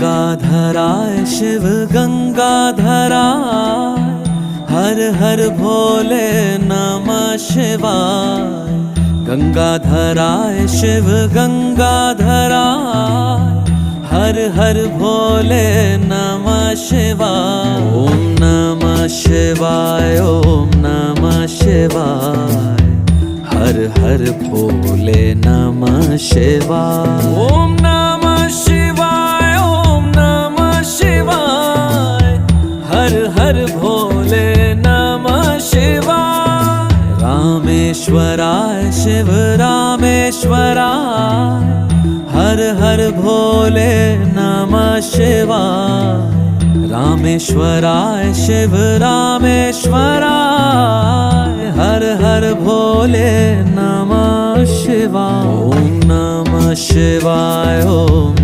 गंगाधराय शिव गंगाधराय, हर हर भोले नमः शिवाय। गंगाधराय शिव गंगाधराय, हर हर भोले नमः शिवाय। ओम नमः शिवाय, ओम नमः शिवाय, हर हर भोले नमः शिवाय। ओम नमः शिवाय, ओम नमः शिवाय, हर हर भोले नमः शिवाय। रामेश्वराय शिव रामेश्वराय, हर हर भोले नमः शिवाय। रामेश्वराय शिव रामेश्वराय, हर हर भोले नमः शिवाय। ओम नमः शिवाय, ओम